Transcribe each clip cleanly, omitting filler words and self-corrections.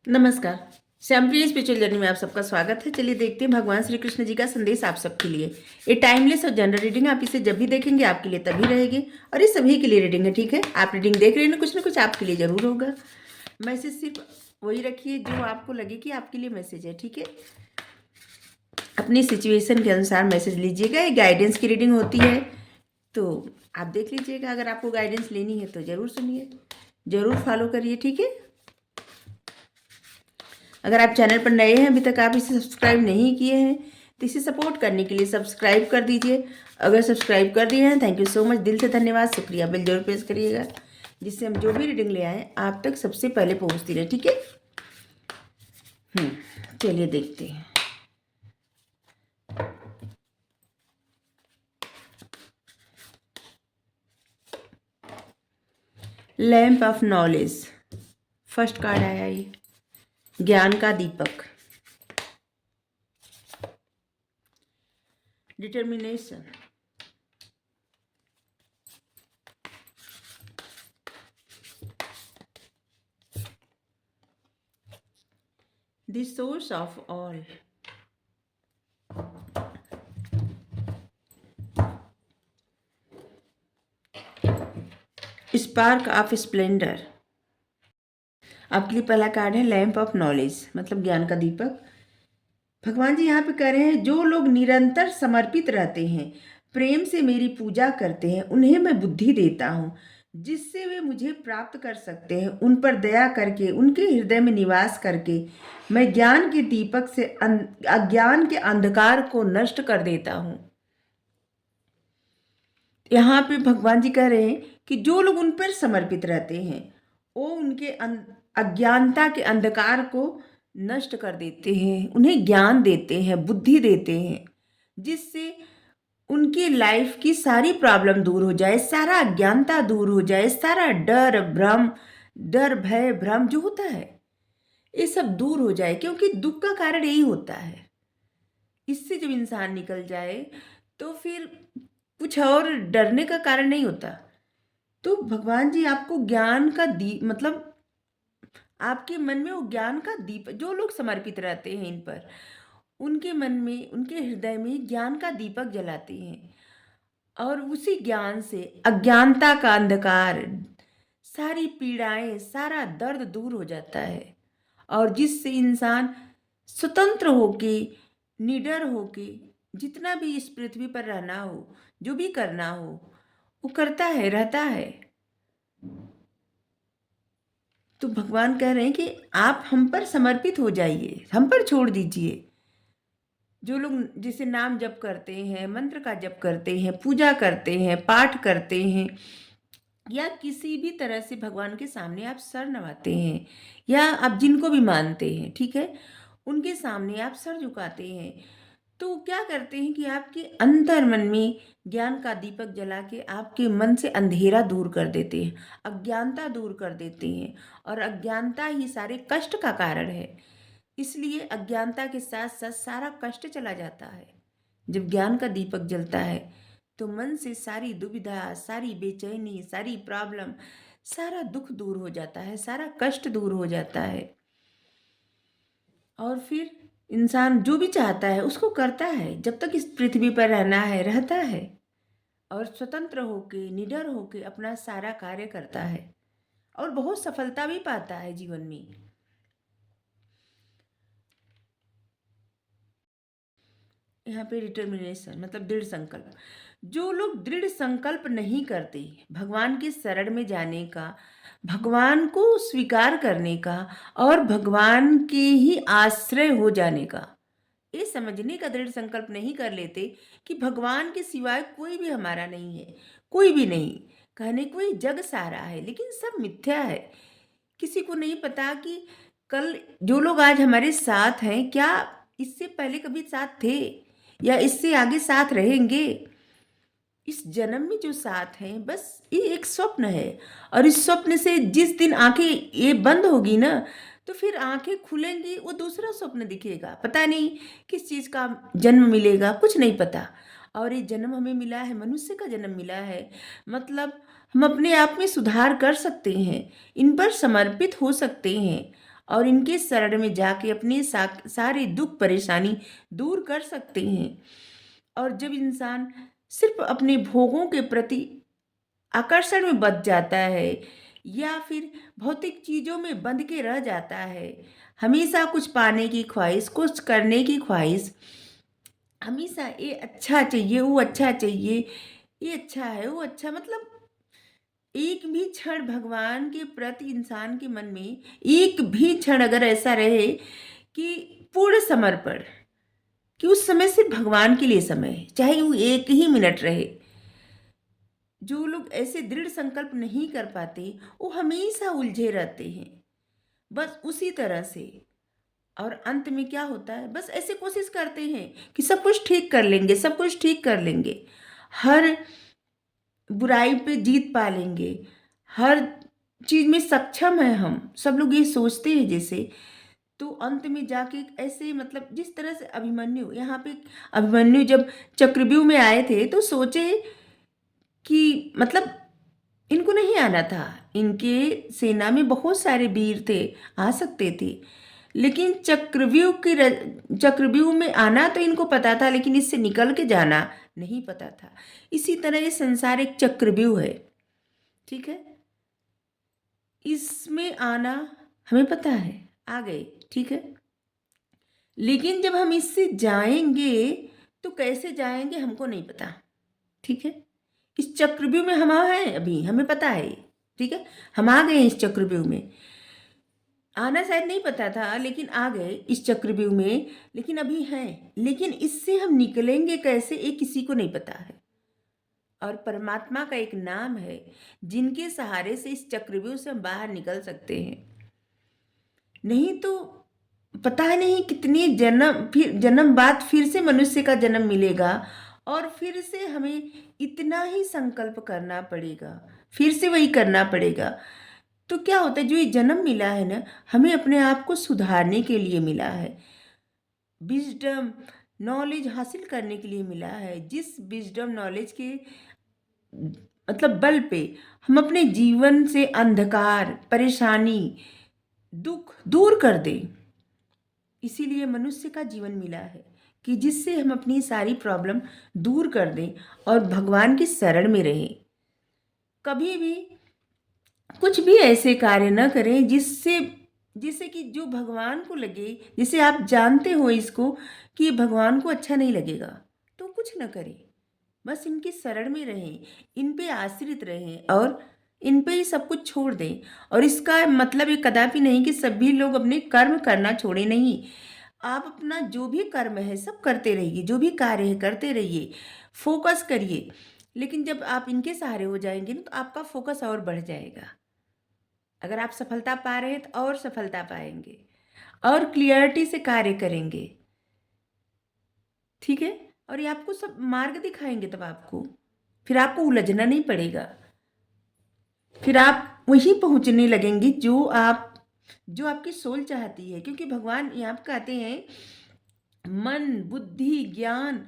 नमस्कार। श्यामप्रिय spiritual journey में आप सबका स्वागत है। चलिए देखते हैं भगवान श्री कृष्ण जी का संदेश आप सबके लिए। ये टाइमलेस और जनरल रीडिंग, आप इसे जब भी देखेंगे आपके लिए तभी रहेगी और ये सभी के लिए रीडिंग है, ठीक है। आप रीडिंग देख रहे हैं ना कुछ आपके लिए जरूर होगा। मैसेज सिर्फ वही रखिए जो आपको लगे कि आपके लिए मैसेज है, ठीक है। अपनी सिचुएशन के अनुसार मैसेज लीजिएगा। ये गाइडेंस की रीडिंग होती है, तो आप देख लीजिएगा। अगर आपको गाइडेंस लेनी है तो ज़रूर सुनिए, ज़रूर फॉलो करिए, ठीक है। अगर आप चैनल पर नए हैं, अभी तक आप इसे सब्सक्राइब नहीं किए हैं, तो इसे सपोर्ट करने के लिए सब्सक्राइब कर दीजिए। अगर सब्सक्राइब कर दिए हैं, थैंक यू सो मच, दिल से धन्यवाद, शुक्रिया। बेल जरूर प्रेस करिएगा, जिससे हम जो भी रीडिंग ले आए आप तक सबसे पहले पहुंचती रहे, ठीक है। चलिए देखते हैं। Lamp of knowledge, first card आया ये, ज्ञान का दीपक। Determination, the source of all, spark of splendour. आपके लिए पहला कार्ड है लैंप ऑफ नॉलेज, मतलब ज्ञान का दीपक। भगवान जी यहाँ पे कह रहे हैं, जो लोग निरंतर समर्पित रहते हैं, प्रेम से मेरी पूजा करते हैं, उन्हें मैं बुद्धि देता हूँ जिससे वे मुझे प्राप्त कर सकते हैं। उन पर दया करके, उनके हृदय में निवास करके मैं ज्ञान के दीपक से अज्ञान के अंधकार को नष्ट कर देता हूँ। यहाँ पे भगवान जी कह रहे हैं कि जो लोग उन पर समर्पित रहते हैं, वो उनके अज्ञानता के अंधकार को नष्ट कर देते हैं, उन्हें ज्ञान देते हैं, बुद्धि देते हैं, जिससे उनकी लाइफ की सारी प्रॉब्लम दूर हो जाए, सारा अज्ञानता दूर हो जाए, सारा डर भ्रम, डर भय भ्रम जो होता है ये सब दूर हो जाए। क्योंकि दुख का कारण यही होता है। इससे जब इंसान निकल जाए तो फिर कुछ और डरने का कारण नहीं होता। तो भगवान जी आपको ज्ञान का दीप, मतलब आपके मन में वो ज्ञान का दीप, जो लोग समर्पित रहते हैं इन पर, उनके मन में, उनके हृदय में ज्ञान का दीपक जलाते हैं, और उसी ज्ञान से अज्ञानता का अंधकार, सारी पीड़ाएं, सारा दर्द दूर हो जाता है, और जिससे इंसान स्वतंत्र होके, निडर होके, जितना भी इस पृथ्वी पर रहना हो, जो भी करना हो, वो करता है, रहता है। तो भगवान कह रहे हैं कि आप हम पर समर्पित हो जाइए, हम पर छोड़ दीजिए। जो लोग जिसे नाम जप करते हैं, मंत्र का जप करते हैं, पूजा करते हैं, पाठ करते हैं, या किसी भी तरह से भगवान के सामने आप सर नवाते हैं, या आप जिनको भी मानते हैं, ठीक है, उनके सामने आप सर झुकाते हैं, तो क्या करते हैं कि आपके अंतर मन में ज्ञान का दीपक जला के आपके मन से अंधेरा दूर कर देते हैं, अज्ञानता दूर कर देते हैं। और अज्ञानता ही सारे कष्ट का कारण है, इसलिए अज्ञानता के साथ साथ सारा कष्ट चला जाता है। जब ज्ञान का दीपक जलता है तो मन से सारी दुविधा, सारी बेचैनी, सारी प्रॉब्लम, सारा दुख दूर हो जाता है, सारा कष्ट दूर हो जाता है, और फिर इंसान जो भी चाहता है उसको करता है। जब तक इस पृथ्वी पर रहना है, रहता है, और स्वतंत्र होके, निडर होके अपना सारा कार्य करता है, और बहुत सफलता भी पाता है जीवन में। यहाँ पे डिटर्मिनेशन, मतलब दृढ़ संकल्प। जो लोग दृढ़ संकल्प नहीं करते भगवान के शरण में जाने का, भगवान को स्वीकार करने का, और भगवान के ही आश्रय हो जाने का, ये समझने का दृढ़ संकल्प नहीं कर लेते कि भगवान के सिवाय कोई भी हमारा नहीं है, कोई भी नहीं। कहने को ये जग सारा है, लेकिन सब मिथ्या है। किसी को नहीं पता कि कल जो लोग आज हमारे साथ हैं, क्या इससे पहले कभी साथ थे, या इससे आगे साथ रहेंगे। इस जन्म में जो साथ हैं, बस ये एक स्वप्न है, और इस स्वप्न से जिस दिन आंखें ये बंद होगी ना, तो फिर आंखें खुलेंगी, वो दूसरा स्वप्न दिखेगा। पता नहीं किस चीज़ का जन्म मिलेगा, कुछ नहीं पता। और ये जन्म हमें मिला है, मनुष्य का जन्म मिला है, मतलब हम अपने आप में सुधार कर सकते हैं, इन पर समर्पित हो सकते हैं, और इनके शरण में जाके अपने सारे दुख परेशानी दूर कर सकते हैं। और जब इंसान सिर्फ अपने भोगों के प्रति आकर्षण में बच जाता है या फिर भौतिक चीज़ों में बंध के रह जाता है, हमेशा कुछ पाने की ख्वाहिश, कुछ करने की ख्वाहिश, हमेशा ये अच्छा चाहिए, वो अच्छा चाहिए, ये अच्छा है, वो अच्छा, मतलब एक भी क्षण भगवान के प्रति इंसान के मन में एक भी क्षण अगर ऐसा रहे कि पूर्ण समर्पण, कि उस समय सिर्फ भगवान के लिए समय है, चाहे वो एक ही मिनट रहे। जो लोग ऐसे दृढ़ संकल्प नहीं कर पाते, वो हमेशा उलझे रहते हैं, बस उसी तरह से। और अंत में क्या होता है, बस ऐसे कोशिश करते हैं कि सब कुछ ठीक कर लेंगे, सब कुछ ठीक कर लेंगे, हर बुराई पे जीत पा लेंगे, हर चीज में सक्षम है हम, सब लोग ये सोचते हैं जैसे। तो अंत में जाके ऐसे, मतलब जिस तरह से अभिमन्यु, यहाँ पे अभिमन्यु जब चक्रव्यूह में आए थे तो सोचे कि मतलब इनको नहीं आना था, इनके सेना में बहुत सारे वीर थे, आ सकते थे, लेकिन चक्रव्यूह में आना तो इनको पता था, लेकिन इससे निकल के जाना नहीं पता था। इसी तरह ये संसार एक चक्रव्यूह है, ठीक है, इसमें आना हमें पता है, आ गए, ठीक है, लेकिन जब हम इससे जाएंगे तो कैसे जाएंगे हमको नहीं पता, ठीक है। इस चक्रव्यूह में हम हैं, अभी हमें पता है, ठीक है, हम आ गए इस चक्रव्यूह में। आना शायद नहीं पता था, लेकिन आ गए इस चक्रव्यूह में, लेकिन अभी हैं, लेकिन इससे हम निकलेंगे कैसे ये किसी को नहीं पता है। और परमात्मा का एक नाम है जिनके सहारे से इस चक्रव्यूह से हम बाहर निकल सकते हैं। नहीं तो पता नहीं कितने जन्म बाद फिर से मनुष्य का जन्म मिलेगा, और फिर से हमें इतना ही संकल्प करना पड़ेगा, फिर से वही करना पड़ेगा। तो क्या होता है, जो ये जन्म मिला है ना, हमें अपने आप को सुधारने के लिए मिला है, विजडम नॉलेज हासिल करने के लिए मिला है। जिस विजडम नॉलेज के मतलब बल पे हम अपने जीवन से अंधकार, परेशानी, दुख दूर कर दें, इसीलिए मनुष्य का जीवन मिला है कि जिससे हम अपनी सारी प्रॉब्लम दूर कर दें और भगवान की शरण में रहें। कभी भी कुछ भी ऐसे कार्य न करें जिससे कि जो भगवान को लगे, जिसे आप जानते हो इसको कि भगवान को अच्छा नहीं लगेगा, तो कुछ न करें, बस इनकी शरण में रहें, इन पे आश्रित रहें और इन पे ही सब कुछ छोड़ दें। और इसका मतलब ये कदापि नहीं कि सभी लोग अपने कर्म करना छोड़े, नहीं, आप अपना जो भी कर्म है सब करते रहिए, जो भी कार्य है करते रहिए, फोकस करिए। लेकिन जब आप इनके सहारे हो जाएंगे ना, तो आपका फोकस और बढ़ जाएगा। अगर आप सफलता पा रहे हैं तो और सफलता पाएंगे, और क्लियरिटी से कार्य करेंगे, ठीक है। और ये आपको सब मार्ग दिखाएंगे, तब आपको फिर आपको उलझना नहीं पड़ेगा, फिर आप वहीं पहुंचने लगेंगे जो आपकी सोल चाहती है। क्योंकि भगवान यहाँ पे कहते हैं, मन, बुद्धि, ज्ञान,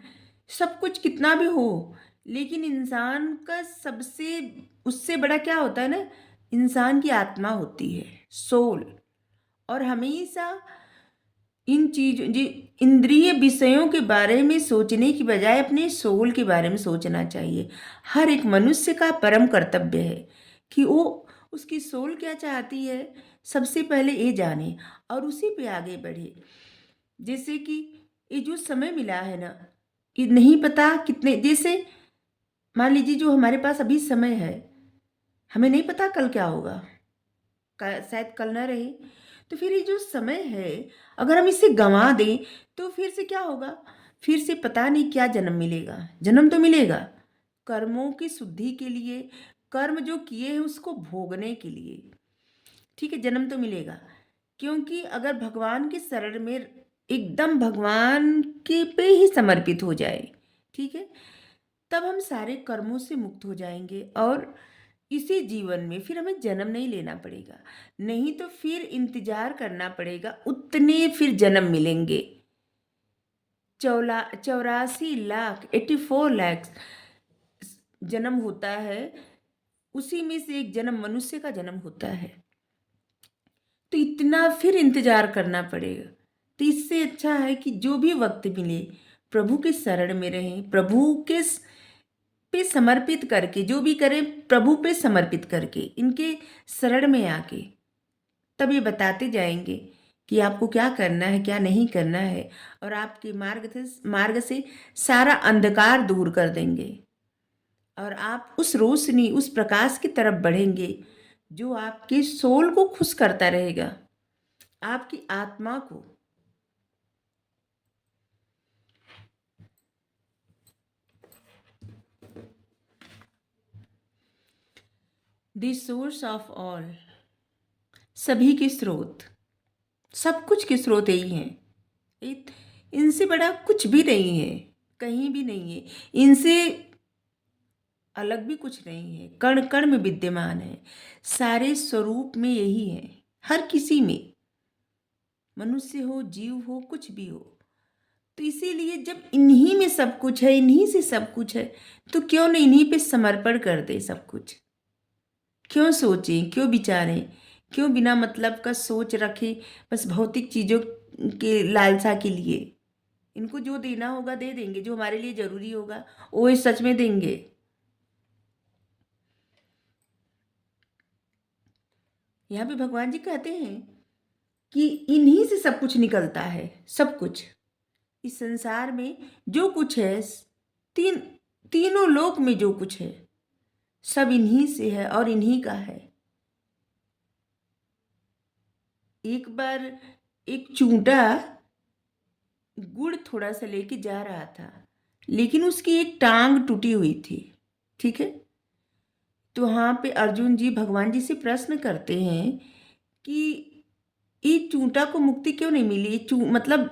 सब कुछ कितना भी हो, लेकिन इंसान का सबसे उससे बड़ा क्या होता है ना, इंसान की आत्मा होती है, सोल। और हमेशा इन चीज जी इंद्रिय विषयों के बारे में सोचने की बजाय अपने सोल के बारे में सोचना चाहिए। हर एक मनुष्य का परम कर्तव्य है कि वो उसकी सोल क्या चाहती है, सबसे पहले ये जाने और उसी पे आगे बढ़े। जैसे कि ये जो समय मिला है ना, ये नहीं पता कितने, जैसे मान लीजिए जो हमारे पास अभी समय है, हमें नहीं पता कल क्या होगा, शायद कल ना रहे। तो फिर ये जो समय है, अगर हम इसे गंवा दें तो फिर से क्या होगा, फिर से पता नहीं क्या जन्म मिलेगा। जन्म तो मिलेगा कर्मों की शुद्धि के लिए, कर्म जो किए हैं उसको भोगने के लिए, ठीक है, जन्म तो मिलेगा। क्योंकि अगर भगवान के शरण में एकदम भगवान के पे ही समर्पित हो जाए, ठीक है, तब हम सारे कर्मों से मुक्त हो जाएंगे और इसी जीवन में फिर हमें जन्म नहीं लेना पड़ेगा। नहीं तो फिर इंतजार करना पड़ेगा, उतने फिर जन्म मिलेंगे। 84 लाख 84 लाख जन्म होता है, उसी में से एक जन्म मनुष्य का जन्म होता है। तो इतना फिर इंतजार करना पड़ेगा। तो इससे अच्छा है कि जो भी वक्त मिले प्रभु के शरण में रहें, प्रभु के पे समर्पित करके, जो भी करें प्रभु पे समर्पित करके, इनके शरण में आके, तब ये बताते जाएंगे कि आपको क्या करना है, क्या नहीं करना है, और आपके मार्ग से सारा अंधकार दूर कर देंगे और आप उस रोशनी, उस प्रकाश की तरफ बढ़ेंगे जो आपके सोल को खुश करता रहेगा, आपकी आत्मा को। द सोर्स ऑफ ऑल, सभी के स्रोत, सब कुछ के स्रोत यही हैं। इनसे बड़ा कुछ भी नहीं है, कहीं भी नहीं है, इनसे अलग भी कुछ नहीं है, कण कण में विद्यमान है, सारे स्वरूप में यही है, हर किसी में, मनुष्य हो, जीव हो, कुछ भी हो। तो इसीलिए जब इन्हीं में सब कुछ है, इन्हीं से सब कुछ है, तो क्यों न इन्हीं पे समर्पण कर दे सब कुछ। क्यों सोचें, क्यों विचारें, क्यों बिना मतलब का सोच रखें बस भौतिक चीज़ों के लालसा के लिए। इनको जो देना होगा दे देंगे, जो हमारे लिए जरूरी होगा वो इस सच में देंगे। यहाँ पे भगवान जी कहते हैं कि इन्हीं से सब कुछ निकलता है, सब कुछ इस संसार में जो कुछ है, तीन तीनों लोक में जो कुछ है सब इन्हीं से है और इन्हीं का है। एक बार एक चूंटा गुड़ थोड़ा सा लेके जा रहा था, लेकिन उसकी एक टांग टूटी हुई थी, ठीक है। तो वहाँ पे अर्जुन जी भगवान जी से प्रश्न करते हैं कि ये चूंटा को मुक्ति क्यों नहीं मिली, मतलब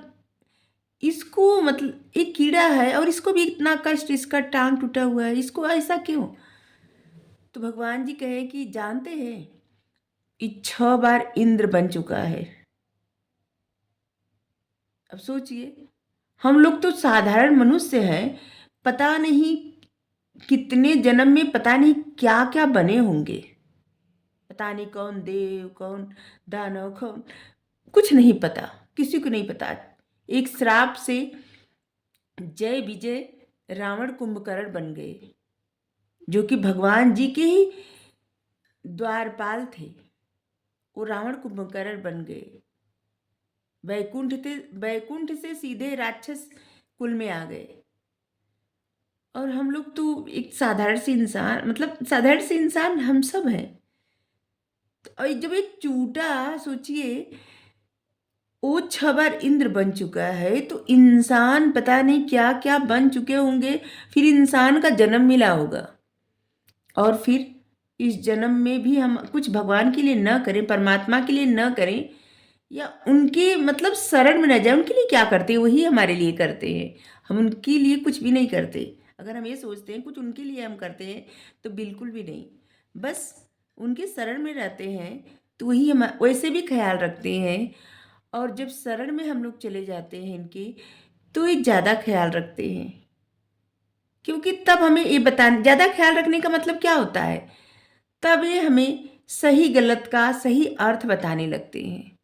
इसको, मतलब एक कीड़ा है और इसको भी इतना कष्ट, इसका टांग टूटा हुआ है, इसको ऐसा क्यों। तो भगवान जी कहे कि जानते हैं ये 6 बार इंद्र बन चुका है। अब सोचिए, हम लोग तो साधारण मनुष्य हैं, पता नहीं कितने जन्म में पता नहीं क्या क्या बने होंगे, पता नहीं कौन देव, कौन दानव, कौन, कुछ नहीं पता, किसी को नहीं पता। एक श्राप से जय विजय रावण कुंभकर्ण बन गए, जो कि भगवान जी के ही द्वारपाल थे। वो रावण कुंभकर्ण बन गए, वैकुंठ से सीधे राक्षस कुल में आ गए। और हम लोग तो एक साधारण सी इंसान, मतलब साधारण सी इंसान हम सब हैं। और जब एक चूटा, सोचिए, वो 6 बार इंद्र बन चुका है, तो इंसान पता नहीं क्या क्या बन चुके होंगे, फिर इंसान का जन्म मिला होगा। और फिर इस जन्म में भी हम कुछ भगवान के लिए न करें, परमात्मा के लिए न करें, या उनके मतलब शरण में न जाए, उनके लिए क्या करते हैं वही हमारे लिए करते हैं, हम उनके लिए कुछ भी नहीं करते। अगर हम ये सोचते हैं कुछ उनके लिए हम करते हैं तो बिल्कुल भी नहीं, बस उनके शरण में रहते हैं तो वही हम वैसे भी ख्याल रखते हैं। और जब शरण में हम लोग चले जाते हैं इनके, तो ये ज़्यादा ख्याल रखते हैं, क्योंकि तब हमें ये बताने, ज़्यादा ख्याल रखने का मतलब क्या होता है, तब ये हमें सही गलत का सही अर्थ बताने लगते हैं।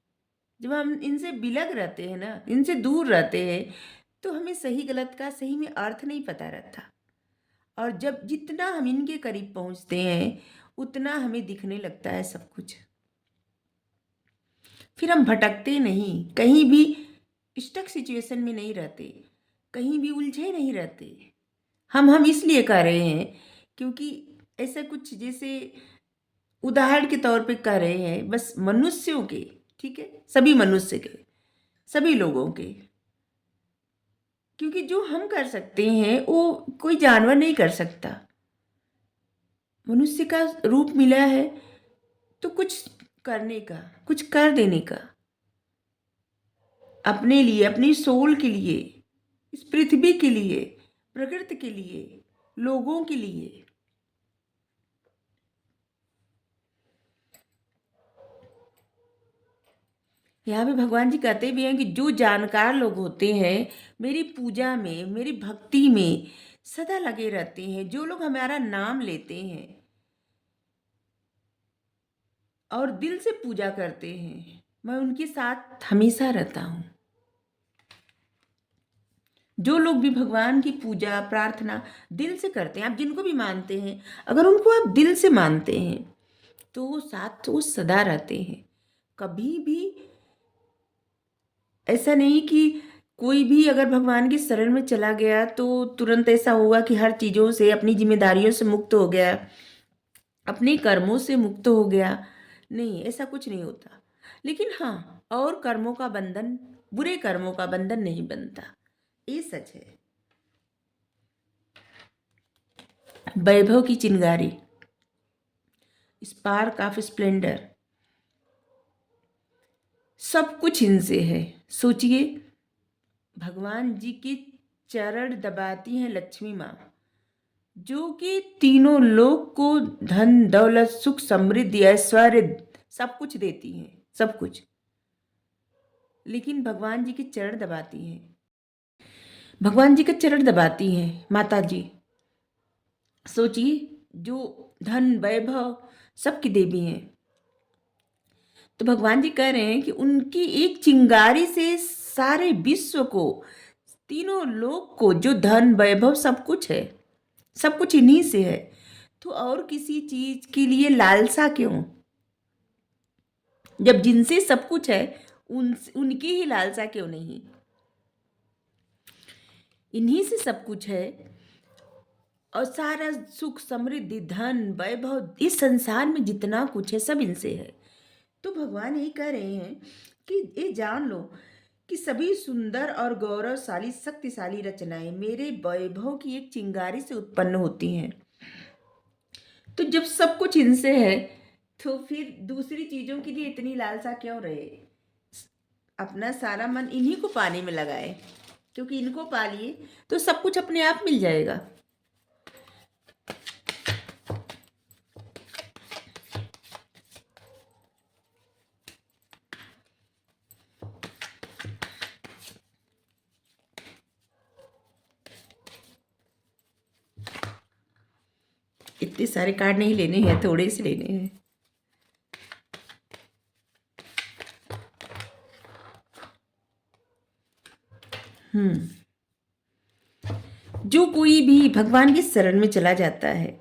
जब हम इनसे बिलग रहते हैं ना, इनसे दूर रहते हैं, तो हमें सही गलत का सही में अर्थ नहीं पता रहता। और जब जितना हम इनके करीब पहुंचते हैं उतना हमें दिखने लगता है सब कुछ। फिर हम भटकते नहीं, कहीं भी स्टक सिचुएशन में नहीं रहते, कहीं भी उलझे नहीं रहते। हम इसलिए कर रहे हैं क्योंकि ऐसा कुछ, जैसे उदाहरण के तौर पे कर रहे हैं बस मनुष्यों के, ठीक है, सभी मनुष्य के, सभी लोगों के। क्योंकि जो हम कर सकते हैं वो कोई जानवर नहीं कर सकता। मनुष्य का रूप मिला है तो कुछ करने का, कुछ कर देने का, अपने लिए, अपनी सोल के लिए, इस पृथ्वी के लिए, प्रकृति के लिए, लोगों के लिए। यहाँ पे भगवान जी कहते भी हैं कि जो जानकार लोग होते हैं, मेरी पूजा में, मेरी भक्ति में सदा लगे रहते हैं, जो लोग हमारा नाम लेते हैं और दिल से पूजा करते हैं, मैं उनके साथ हमेशा रहता हूँ। जो लोग भी भगवान की पूजा प्रार्थना दिल से करते हैं, आप जिनको भी मानते हैं, अगर उनको आप दिल से मानते हैं तो वो साथ वो सदा रहते हैं। कभी भी ऐसा नहीं कि कोई भी अगर भगवान की शरण में चला गया तो तुरंत ऐसा होगा कि हर चीज़ों से, अपनी जिम्मेदारियों से मुक्त हो गया, अपने कर्मों से मुक्त हो गया। नहीं, ऐसा कुछ नहीं होता। लेकिन हाँ, और कर्मों का बंधन, बुरे कर्मों का बंधन नहीं बनता, ये सच है। वैभव की चिंगारी, स्पार्क ऑफ स्प्लेंडर, सब कुछ इनसे है। सोचिए, भगवान जी के चरण दबाती हैं लक्ष्मी माँ, जो कि तीनों लोक को धन दौलत सुख समृद्धि ऐश्वर्य सब कुछ देती हैं, सब कुछ। लेकिन भगवान जी के चरण दबाती हैं, भगवान जी के चरण दबाती हैं माता जी। सोचिए, जो धन वैभव सबकी देवी हैं, तो भगवान जी कह रहे हैं कि उनकी एक चिंगारी से सारे विश्व को, तीनों लोक को, जो धन वैभव सब कुछ है, सब कुछ इन्हीं से है। तो और किसी चीज के लिए लालसा क्यों, जब जिनसे सब कुछ है उनकी ही लालसा क्यों नहीं। इन्हीं से सब कुछ है, और सारा सुख समृद्धि धन वैभव इस संसार में जितना कुछ है सब इनसे है। तो भगवान यही कह रहे हैं कि ये जान लो कि सभी सुंदर और गौरवशाली शक्तिशाली रचनाएं मेरे वैभव की एक चिंगारी से उत्पन्न होती हैं। तो जब सब कुछ इनसे है तो फिर दूसरी चीजों के लिए इतनी लालसा क्यों रहे। अपना सारा मन इन्हीं को पाने में लगाए, क्योंकि इनको पा लिए तो सब कुछ अपने आप मिल जाएगा। इतने सारे कार्ड नहीं लेने हैं, थोड़े से लेने हैं। जो कोई भी भगवान की शरण में चला जाता है,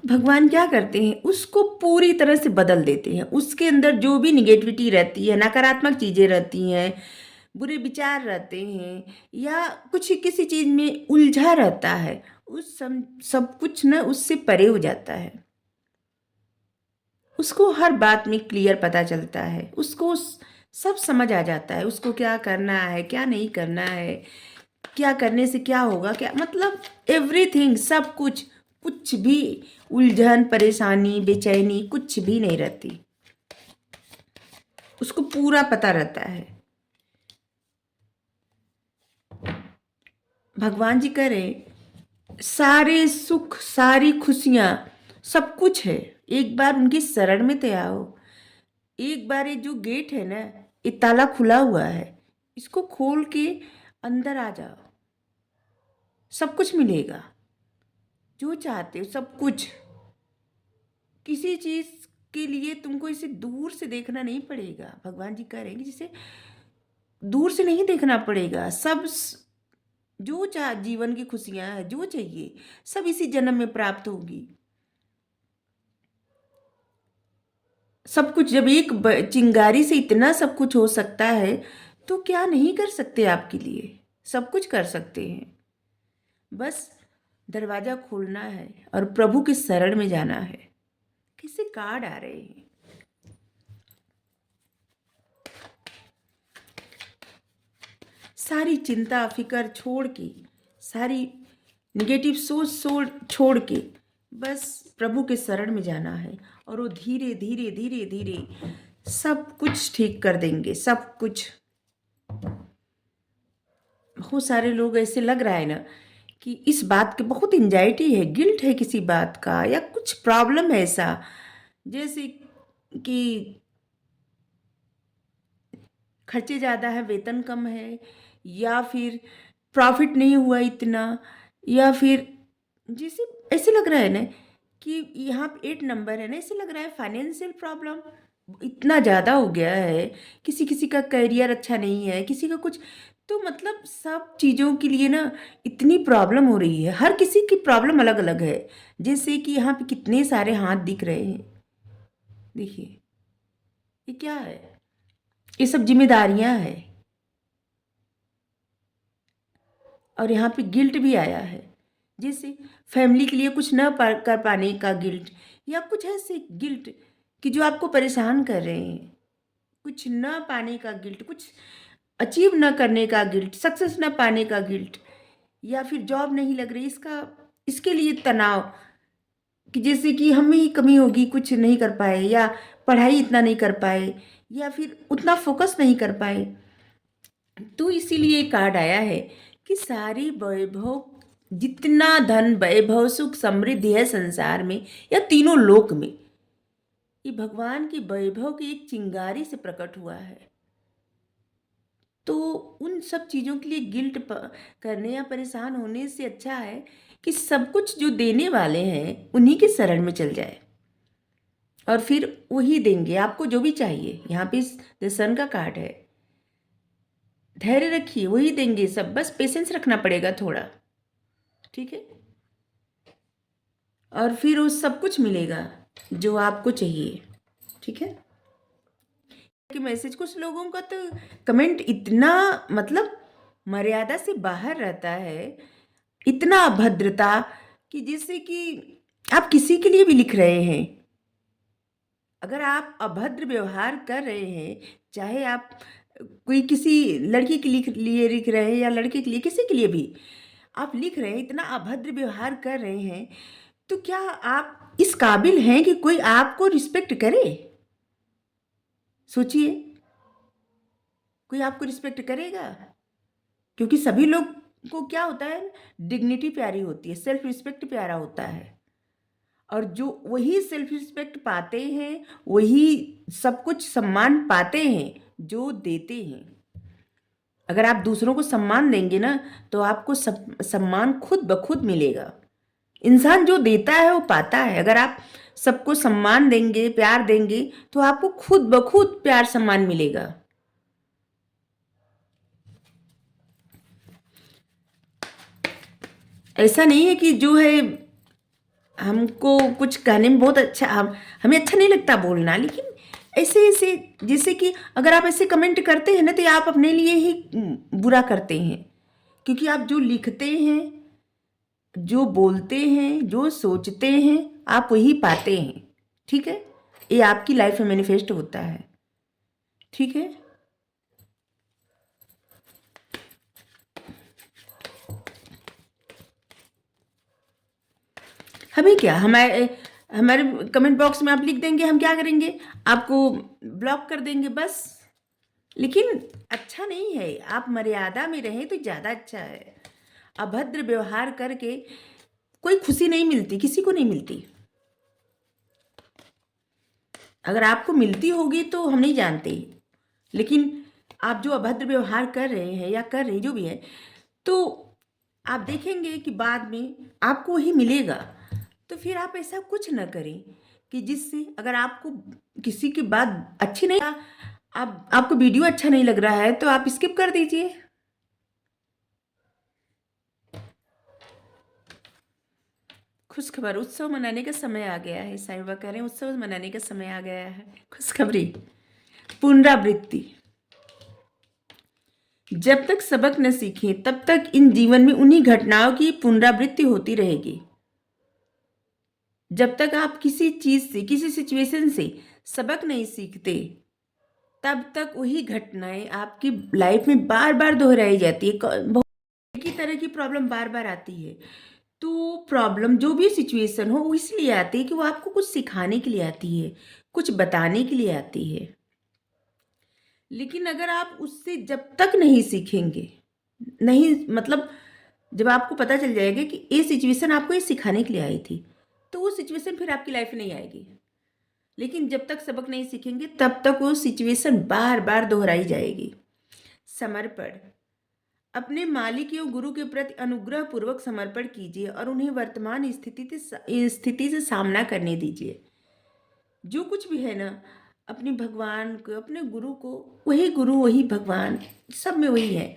भगवान क्या करते हैं, उसको पूरी तरह से बदल देते हैं। उसके अंदर जो भी निगेटिविटी रहती है, नकारात्मक चीज़ें रहती हैं, बुरे विचार रहते हैं, या कुछ किसी चीज़ में उलझा रहता है, उस सब कुछ ना उससे परे हो जाता है। उसको हर बात में क्लियर पता चलता है, उसको सब समझ आ जाता है, उसको क्या करना है क्या नहीं करना है, क्या करने से क्या होगा, क्या मतलब एवरीथिंग, सब कुछ, कुछ भी उलझन परेशानी बेचैनी कुछ भी नहीं रहती, उसको पूरा पता रहता है। भगवान जी करें सारे सुख सारी खुशियाँ सब कुछ है, एक बार उनकी शरण में तो आओ। एक बार ये जो गेट है ना, ये ताला खुला हुआ है, इसको खोल के अंदर आ जाओ, सब कुछ मिलेगा जो चाहते हो, सब कुछ। किसी चीज के लिए तुमको इसे दूर से देखना नहीं पड़ेगा। भगवान जी कह रहे हैं कि जिसे दूर से नहीं देखना पड़ेगा, जो चाह जीवन की खुशियां हैं, जो चाहिए सब इसी जन्म में प्राप्त होगी। सब कुछ जब एक चिंगारी से इतना सब कुछ हो सकता है तो क्या नहीं कर सकते, आपके लिए सब कुछ कर सकते हैं। बस दरवाजा खोलना है और प्रभु के शरण में जाना है। कैसे कार्ड आ रहे हैं, सारी चिंता फिकर छोड़ के, सारी निगेटिव सोच छोड़ के बस प्रभु के शरण में जाना है, और वो धीरे धीरे धीरे धीरे सब कुछ ठीक कर देंगे, सब कुछ। बहुत सारे लोग ऐसे लग रहा है ना कि इस बात की बहुत एंजाइटी है, गिल्ट है किसी बात का, या कुछ प्रॉब्लम है ऐसा, जैसे कि खर्चे ज़्यादा है, वेतन कम है, या फिर प्रॉफिट नहीं हुआ इतना, या फिर जैसे ऐसे लग रहा है ना कि यहाँ पे 8 नंबर है ना, ऐसे लग रहा है फाइनेंशियल प्रॉब्लम, इतना ज़्यादा हो गया है, किसी किसी का करियर अच्छा नहीं है, किसी का कुछ, तो मतलब सब चीज़ों के लिए ना इतनी प्रॉब्लम हो रही है। हर किसी की प्रॉब्लम अलग अलग है। जैसे कि यहाँ पे कितने सारे हाथ दिख रहे हैं, देखिए ये क्या है, ये सब जिम्मेदारियां हैं। और यहाँ पे गिल्ट भी आया है, जैसे फैमिली के लिए कुछ न कर पाने का गिल्ट, या कुछ ऐसे गिल्ट कि जो आपको परेशान कर रहे हैं, कुछ न पाने का गिल्ट, कुछ अचीव न करने का गिल्ट, सक्सेस न पाने का गिल्ट, या फिर जॉब नहीं लग रही इसका, इसके लिए तनाव कि जैसे कि हमें ही कमी होगी, कुछ नहीं कर पाए, या पढ़ाई इतना नहीं कर पाए, या फिर उतना फोकस नहीं कर पाए। तो इसीलिए कार्ड आया है कि सारी वैभव, जितना धन वैभव सुख समृद्धि है संसार में या तीनों लोक में, ये भगवान की वैभव की एक चिंगारी से प्रकट हुआ है। तो उन सब चीज़ों के लिए गिल्ट करने या परेशान होने से अच्छा है कि सब कुछ जो देने वाले हैं उन्हीं के शरण में चल जाए, और फिर वही देंगे आपको जो भी चाहिए। यहाँ पे द सन का कार्ड है, धैर्य रखिए, वही देंगे सब, बस पेशेंस रखना पड़ेगा थोड़ा, ठीक है। और फिर वो सब कुछ मिलेगा जो आपको चाहिए, ठीक है। कि मैसेज, कुछ लोगों का तो कमेंट इतना मतलब मर्यादा से बाहर रहता है, इतना अभद्रता कि जैसे कि आप किसी के लिए भी लिख रहे हैं। अगर आप अभद्र व्यवहार कर रहे हैं, चाहे आप कोई किसी लड़की के लिए लिख रहे हैं या लड़के के लिए, किसी के लिए भी आप लिख रहे हैं, इतना अभद्र व्यवहार कर रहे हैं, तो क्या आप इस काबिल हैं कि कोई आपको रिस्पेक्ट करे? सोचिए, कोई आपको रिस्पेक्ट करेगा? क्योंकि सभी लोग को क्या होता है, डिग्निटी प्यारी होती है, सेल्फ रिस्पेक्ट प्यारा होता है। और जो वही सेल्फ रिस्पेक्ट पाते हैं, वही सब कुछ सम्मान पाते हैं जो देते हैं। अगर आप दूसरों को सम्मान देंगे ना, तो आपको सम्मान खुद ब खुद मिलेगा। इंसान जो देता है वो पाता है। अगर आप सबको सम्मान देंगे, प्यार देंगे, तो आपको खुद ब खुद प्यार सम्मान मिलेगा। ऐसा नहीं है कि जो है हमको कुछ कहने में बहुत अच्छा, हमें अच्छा नहीं लगता बोलना, लेकिन ऐसे ऐसे जैसे कि अगर आप ऐसे कमेंट करते हैं ना, तो आप अपने लिए ही बुरा करते हैं। क्योंकि आप जो लिखते हैं, जो बोलते हैं, जो सोचते हैं, आप वही पाते हैं, ठीक है। ये आपकी लाइफ में मैनिफेस्ट होता है, ठीक है। हमें क्या, हमारे हमारे कमेंट बॉक्स में आप लिख देंगे, हम क्या करेंगे, आपको ब्लॉक कर देंगे बस। लेकिन अच्छा नहीं है, आप मर्यादा में रहें तो ज़्यादा अच्छा है। अभद्र व्यवहार करके कोई खुशी नहीं मिलती, किसी को नहीं मिलती। अगर आपको मिलती होगी तो हम नहीं जानते, लेकिन आप जो अभद्र व्यवहार कर रहे हैं या कर रहे जो भी है, तो आप देखेंगे कि बाद में आपको वही मिलेगा। तो फिर आप ऐसा कुछ न करें कि जिससे, अगर आपको किसी की बात अच्छी नहीं, आपको वीडियो अच्छा नहीं लग रहा है, तो आप स्किप कर दीजिए। खुशखबर, उत्सव मनाने का समय आ गया है। साईं बाबा कह रहे हैं उत्सव मनाने का समय आ गया है। खुशखबरी, पुनरावृत्ति। जब तक सबक न सीखें तब तक इन जीवन में उन्हीं घटनाओं की पुनरावृत्ति होती रहेगी। जब तक आप किसी चीज से, किसी सिचुएशन से सबक नहीं सीखते, तब तक वही घटनाएं आपकी लाइफ में बार बार दोहराई जाती है। बहुत की तरह की प्रॉब्लम बार बार आती है। तो प्रॉब्लम, जो भी सिचुएशन हो, वो इसलिए आती है कि वो आपको कुछ सिखाने के लिए आती है, कुछ बताने के लिए आती है। लेकिन अगर आप उससे जब तक नहीं सीखेंगे, नहीं मतलब जब आपको पता चल जाएगा कि ये सिचुएशन आपको ये सिखाने के लिए आई थी, तो वो सिचुएशन फिर आपकी लाइफ में नहीं आएगी। लेकिन जब तक सबक नहीं सीखेंगे, तब तक वो सिचुएशन बार बार दोहराई जाएगी। समर्पण, अपने मालिक एवं गुरु के प्रति अनुग्रह पूर्वक समर्पण कीजिए और उन्हें वर्तमान स्थिति से सामना करने दीजिए। जो कुछ भी है ना, अपने भगवान को, अपने गुरु को, वही गुरु वही भगवान, सब में वही है।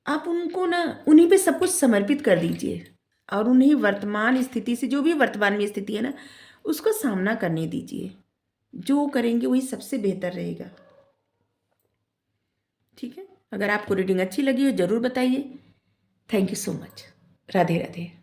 आप उनको ना, उन्हीं पे सब कुछ समर्पित कर दीजिए और उन्हें वर्तमान स्थिति से, जो भी वर्तमान में स्थिति है ना, उसको सामना करने दीजिए। जो करेंगे वही सबसे बेहतर रहेगा। ठीक है, अगर आपको रीडिंग अच्छी लगी हो ज़रूर बताइए। Thank you so much. Radhe Radhe.